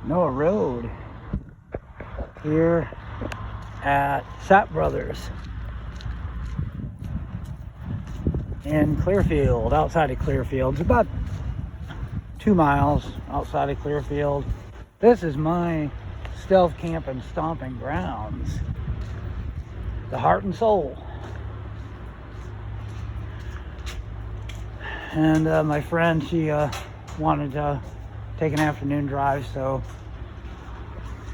Noah Road here at Sapp Bros in Clearfield, outside of Clearfield. It's about 2 miles outside of Clearfield. This is my stealth camp and stomping grounds, the heart and soul. And my friend, she wanted to take an afternoon drive, so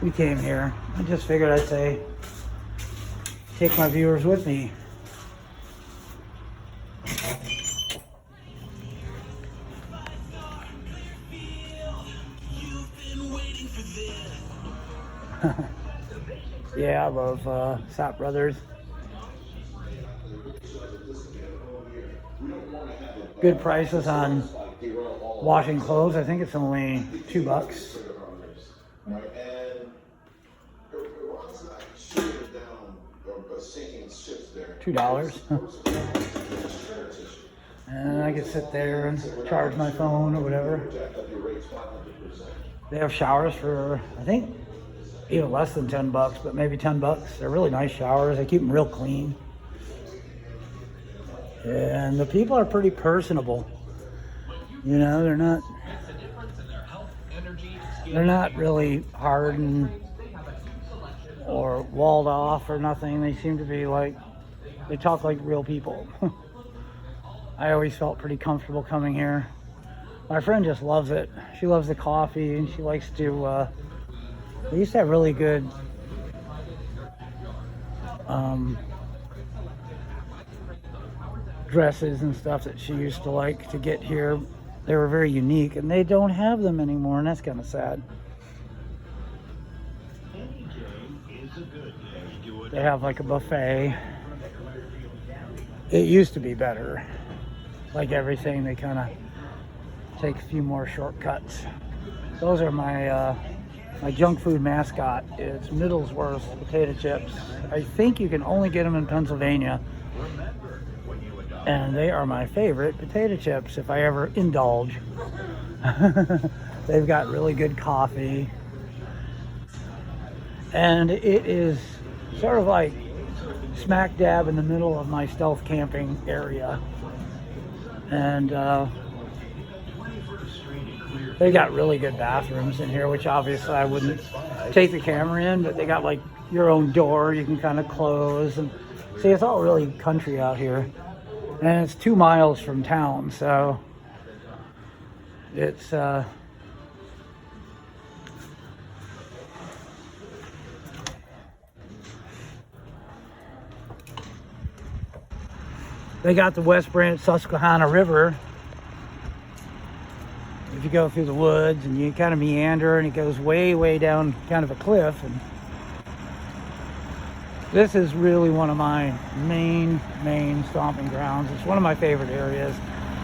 we came here. I just figured I'd say, take my viewers with me. Yeah, I love Sapp Brothers. Good prices on washing clothes. I think it's only $2. $2. And I can sit there and charge my phone or whatever. They have showers for, I think, even less than $10, but maybe $10. They're really nice showers. They keep them real clean. And the people are pretty personable. You know, they're not really hardened or walled off or nothing. They seem to be like, they talk like real people. I always felt pretty comfortable coming here. My friend just loves it. She loves the coffee, and she likes to, they used to have really good dresses and stuff that she used to like to get here. They were very unique, and they don't have them anymore, and that's kind of sad. They have like a buffet. It used to be better. Like everything, they kind of take a few more shortcuts. Those are my my junk food mascot. It's Middlesworth potato chips. I think you can only get them in Pennsylvania, and they are my favorite potato chips if I ever indulge. They've got really good coffee, and it is sort of like smack dab in the middle of my stealth camping area. And they got really good bathrooms in here, which obviously I wouldn't take the camera in, but they got like your own door you can kind of close. And see, it's all really country out here. And it's 2 miles from town, so it's they got the West Branch Susquehanna River. If you go through the woods and you kind of meander, and it goes way down kind of a cliff. And this is really one of my main stomping grounds. It's one of my favorite areas.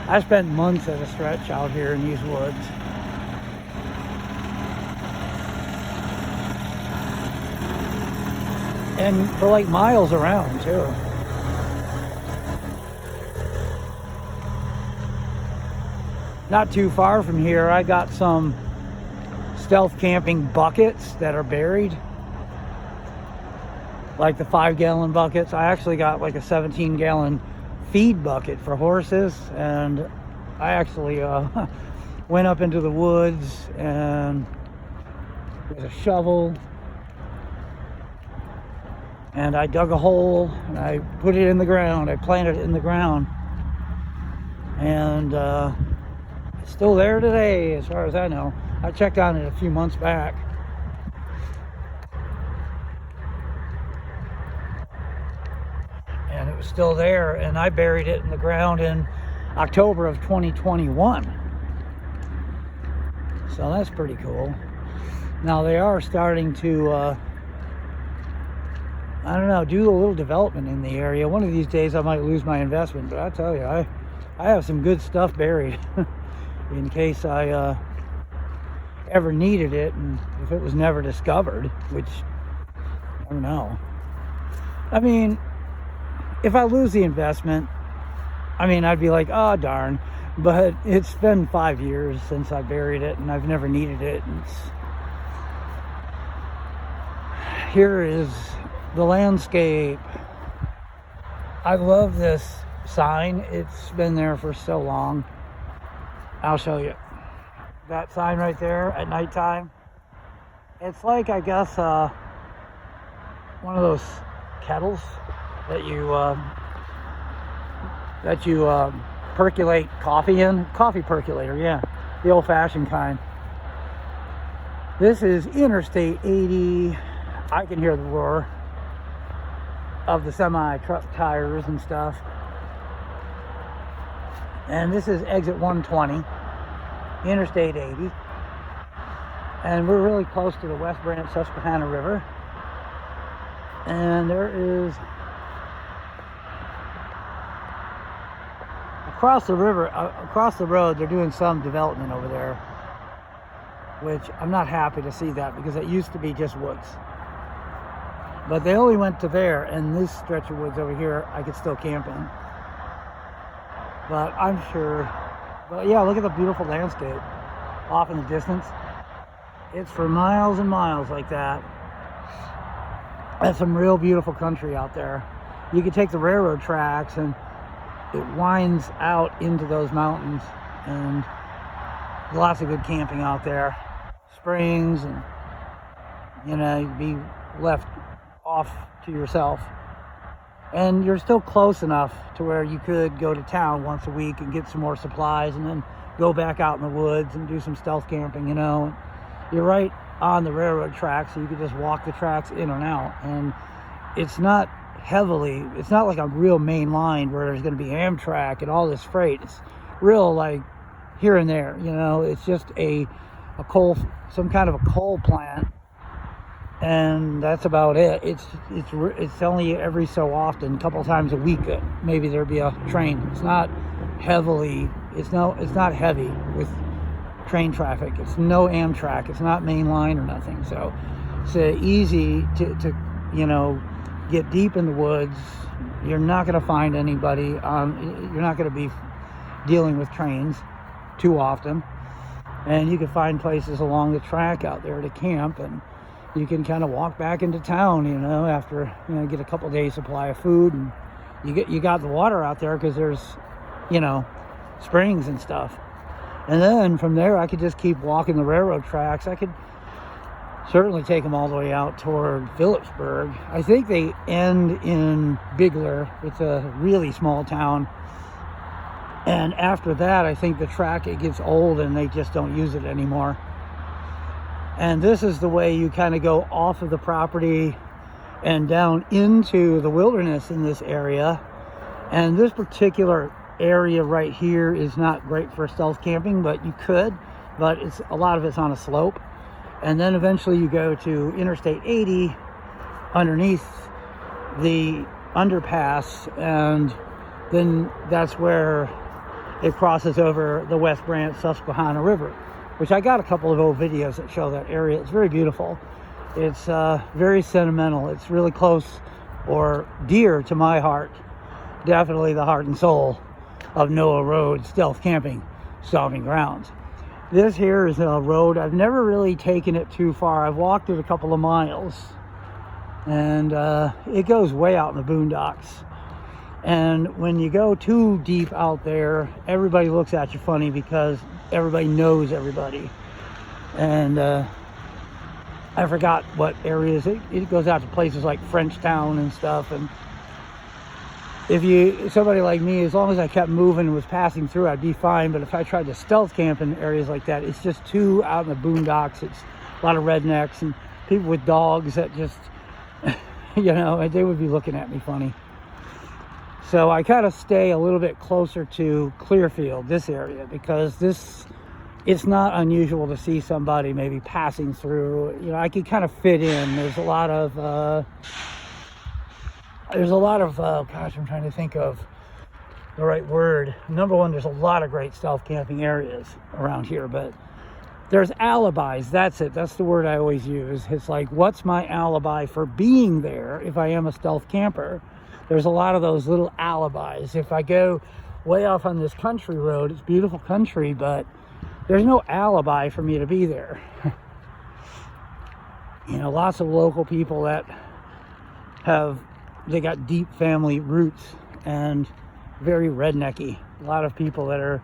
I spent months at a stretch out here in these woods. And for like miles around too. Not too far from here, I got some stealth camping buckets that are buried. Like the 5-gallon buckets. I actually got like a 17-gallon feed bucket for horses, and I actually went up into the woods, and with a shovel, and I dug a hole and I put it in the ground. I planted it in the ground, and it's still there today as far as I know. I checked on it a few months back. And it was still there, and I buried it in the ground in October of 2021. So that's pretty cool. Now they are starting to, I don't know, do a little development in the area. One of these days I might lose my investment, but I tell you, I have some good stuff buried in case I ever needed it, and if it was never discovered, which I don't know. I mean, if I lose the investment, I mean, I'd be like, oh darn, but it's been 5 years since I buried it, and I've never needed it. And here is the landscape. I love this sign. It's been there for so long. I'll show you. That sign right there at nighttime. It's like, I guess, one of those kettles that you percolate coffee in. Coffee percolator, yeah. The old-fashioned kind. This is Interstate 80. I can hear the roar of the semi-truck tires and stuff. And this is exit 120, Interstate 80. And we're really close to the West Branch Susquehanna River. And there is, across the river, across the road, they're doing some development over there, which I'm not happy to see that, because it used to be just woods. But they only went to there, and this stretch of woods over here, I could still camp in. But I'm sure, but yeah, look at the beautiful landscape off in the distance. It's for miles and miles like that. That's some real beautiful country out there. You can take the railroad tracks and it winds out into those mountains, and lots of good camping out there. Springs, and you know, you'd be left off to yourself. And you're still close enough to where you could go to town once a week and get some more supplies, and then go back out in the woods and do some stealth camping, you know. You're right on the railroad tracks, so you could just walk the tracks in and out. And it's not heavily, it's not like a real main line where there's going to be Amtrak and all this freight. It's real, like, here and there, you know. It's just a coal, some kind of a coal plant, and that's about it. It's only every so often, a couple times a week, maybe there'd be a train. It's not heavily, it's not heavy with train traffic. It's no Amtrak. It's not main line or nothing. So it's easy to you know, get deep in the woods. You're not going to find anybody. You're not going to be dealing with trains too often, and you can find places along the track out there to camp, and you can kind of walk back into town, you know, after, you know, get a couple days supply of food, and you got the water out there because there's, you know, springs and stuff. And then from there, I could just keep walking the railroad tracks. I could certainly take them all the way out toward Phillipsburg. I think they end in Bigler. It's a really small town. And after that, I think the track, it gets old and they just don't use it anymore. And this is the way you kind of go off of the property and down into the wilderness in this area. And this particular area right here is not great for stealth camping, but you could, but it's a lot of it's on a slope. And then eventually you go to Interstate 80 underneath the underpass, and then that's where it crosses over the West Branch Susquehanna River, which I got a couple of old videos that show that area. It's very beautiful. It's very sentimental. It's really close, or dear to my heart. Definitely the heart and soul of Noah Road Stealth Camping Stomping Grounds. This here is a road. I've never really taken it too far. I've walked it a couple of miles, and it goes way out in the boondocks. And when you go too deep out there, everybody looks at you funny because everybody knows everybody. And I forgot what areas. It goes out to places like Frenchtown and stuff. And if somebody like me, as long as I kept moving and was passing through, I'd be fine. But if I tried to stealth camp in areas like that, it's just too out in the boondocks. It's a lot of rednecks and people with dogs that just, you know, they would be looking at me funny. So I kind of stay a little bit closer to Clearfield, this area, because it's not unusual to see somebody maybe passing through. You know, I can kind of fit in. There's a lot of gosh, I'm trying to think of the right word. Number one, there's a lot of great stealth camping areas around here, but there's alibis. That's it. That's the word I always use. It's like, what's my alibi for being there if I am a stealth camper? There's a lot of those little alibis. If I go way off on this country road, it's beautiful country, but there's no alibi for me to be there. You know, lots of local people that they got deep family roots and very rednecky. A lot of people that are,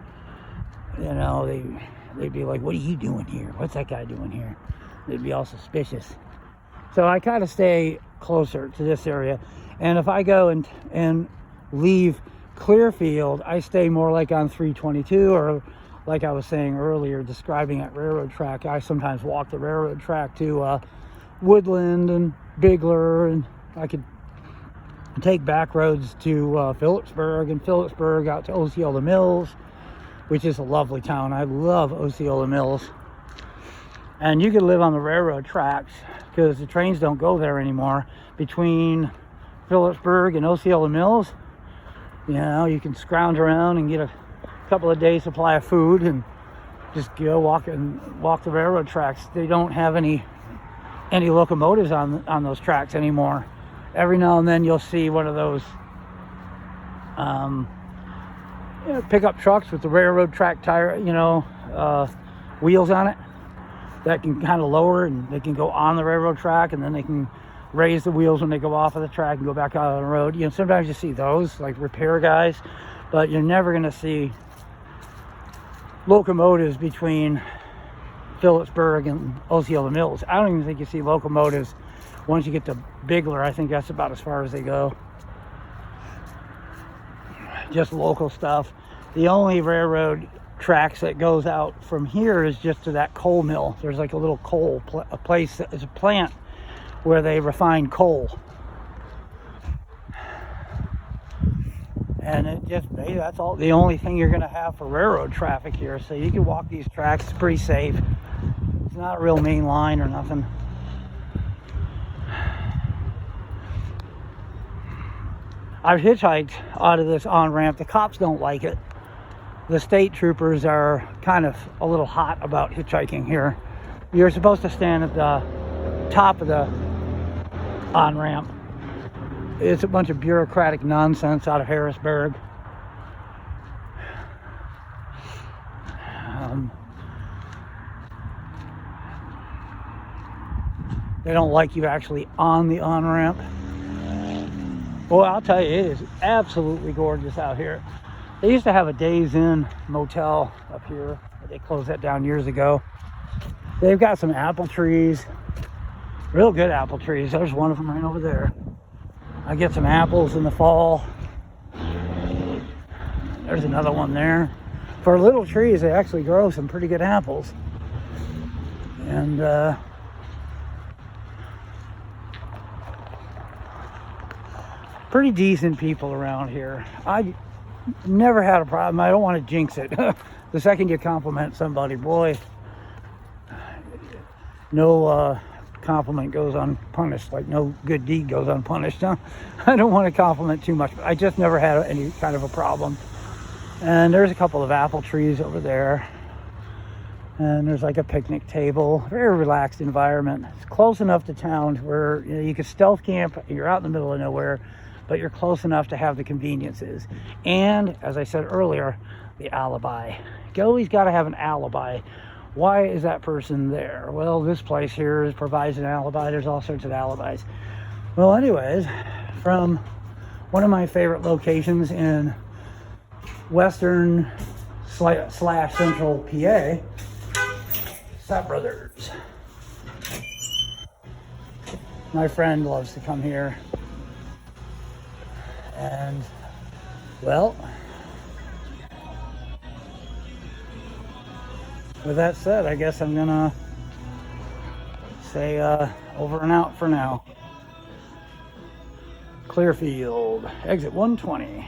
you know, they'd be like, what are you doing here? What's that guy doing here? They'd be all suspicious. So I kind of stay closer to this area. And if I go and leave Clearfield, I stay more like on 322, or like I was saying earlier, describing that railroad track. I sometimes walk the railroad track to Woodland and Bigler, and I could take back roads to Phillipsburg, and Phillipsburg out to Osceola Mills, which is a lovely town. I love Osceola Mills. And you could live on the railroad tracks because the trains don't go there anymore. Between Phillipsburg and Osceola Mills, you know, you can scrounge around and get a couple of days supply of food and just go walk the railroad tracks. They don't have any locomotives on those tracks anymore. Every now and then you'll see one of those pickup trucks with the railroad track tire, wheels on it that can kind of lower, and they can go on the railroad track, and then they can raise the wheels when they go off of the track and go back out on the road. You know, sometimes you see those, like repair guys, but you're never going to see locomotives between Phillipsburg and Osceola Mills. I don't even think you see locomotives once you get to Bigler. I think that's about as far as they go. Just local stuff. The only railroad tracks that goes out from here is just to that coal mill. There's like a little coal place, it's a plant where they refine coal, and that's all, the only thing you're going to have for railroad traffic here. So you can walk these tracks, it's pretty safe. It's not a real main line or nothing. I've hitchhiked out of this on-ramp. The cops don't like it. The state troopers are kind of a little hot about hitchhiking here. You're supposed to stand at the top of the on-ramp. It's a bunch of bureaucratic nonsense out of Harrisburg. They don't like you actually on the on-ramp. Well, I'll tell you, it is absolutely gorgeous out here. They used to have a Days Inn motel up here, but they closed that down years ago. They've got some apple trees, real good apple trees. There's one of them right over there. I get some apples in the fall. There's another one there. For little trees, they actually grow some pretty good apples. And pretty decent people around here. I never had a problem. I don't want to jinx it. The second you compliment somebody, boy, no compliment goes unpunished. Like no good deed goes unpunished. Huh? I don't want to compliment too much, but I just never had any kind of a problem. And there's a couple of apple trees over there. And there's like a picnic table. Very relaxed environment. It's close enough to town where you can stealth camp. You're out in the middle of nowhere, but you're close enough to have the conveniences. And, as I said earlier, the alibi. You always got to have an alibi. Why is that person there? Well, this place here provides an alibi. There's all sorts of alibis. Well, anyways, from one of my favorite locations in western / central PA, Sapp Bros. My friend loves to come here. And, well, with that said, I guess I'm gonna say over and out for now. Clearfield, exit 120.